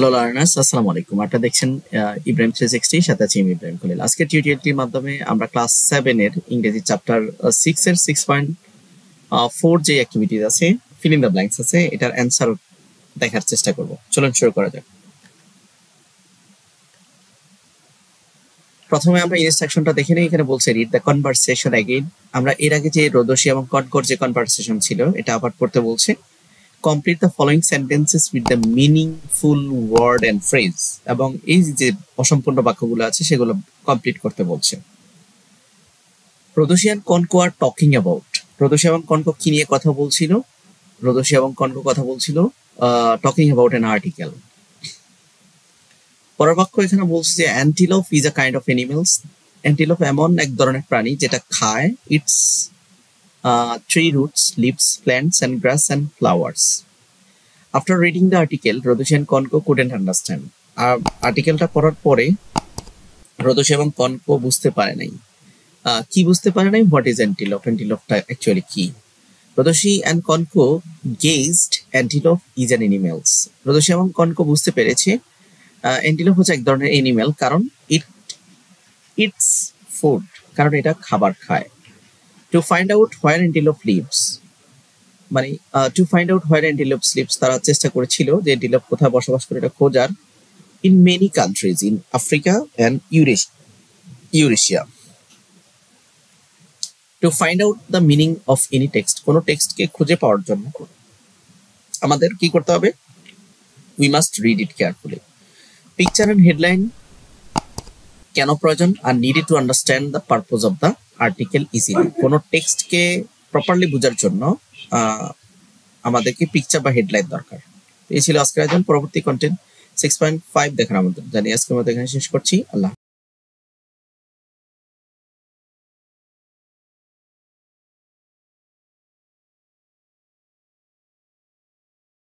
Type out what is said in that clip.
Hello learners, আসসালামু আলাইকুম। আপনারা দেখছেন ইব্রাহিম 360 সাথে আছি আমি ইব্রাহিম খলিল। আজকের টিউটোরিয়ালটির মাধ্যমে আমরা ক্লাস 7 এর ইংরেজি চ্যাপ্টার 6 এর 6.4 যে অ্যাক্টিভিটিস আছে, ফিল ইন দ্য ব্ল্যাঙ্কস আছে, এটার অ্যানসার দেখার চেষ্টা করব। চলুন শুরু করা যাক। প্রথমে আমরা ইনস্ট্রাকশনটা দেখে নিই। এখানে বলছে রিড দ্য কনভারসেশন অ্যাগেইন। আমরা এর আগে যে রোদসী এবং কনকর যে কনভারসেশন ছিল এটা আবার পড়তে বলছে। Complete the following sentences with the meaningful word and phrase. এবং এই যে অসম্পূর্ণ বাক্যগুলো আছে সেগুলো কমপ্লিট করতে বলছে। Rodoshi and Konko are talking about. Rodoshi এবং কনকো কি নিয়ে কথা বলছিল? রোদসী এবং কনকো কথা বলছিল টকিং অ্যাবাউট অ্যান আর্টিকেল। পরের বাক্য এখানে বলছে যে antelope is a kind of animals. Antelope এমন এক ধরনের প্রাণী যেটা খায় it's tree roots, leaves, plants, and grass and flowers. After reading the article, Rodoshi and Konko couldn't understand. আর্টিকেলটা পড়ার পরে রোদসী এবং কনকো বুঝতে পারে নাই। কি বুঝতে পারে নাই? What is antelope? অ্যান্টিলোপটা অ্যাকচুয়ালি কি? Rodoshi and Konko gazed antelope is an animals. Rodoshi এবং কনকো বুঝতে পেরেছে অ্যান্টিলোপ হচ্ছে এক ধরনের এনিমেল, কারণ ইটস ফুড, কারণ এটা খাবার খায়। To find out where antelope lives, মানে to find out where antelope lives, তারা চেষ্টা করেছিল যে antelope কোথায় বসবাস করে এটা খোঁজার। In many countries in Africa and Eurasia. To find out the meaning of any text, কোনো টেক্সটকে খুঁজে পাওয়ার জন্য আমাদের কি করতে হবে? We must read it carefully. Picture and headline কেন প্রয়োজন? আর needed to understand the purpose of the article easily. কোনো টেক্সটকে প্রপারলি বোঝার জন্য আমাদেরকে পিকচার বা হেডলাইন দরকার। এই ছিল আজকের আয়োজন। পরবর্তী কন্টেন্ট 6.5 দেখার আমাদের জানি। আজকের মতো এখানে শেষ করছি। আল্লাহ।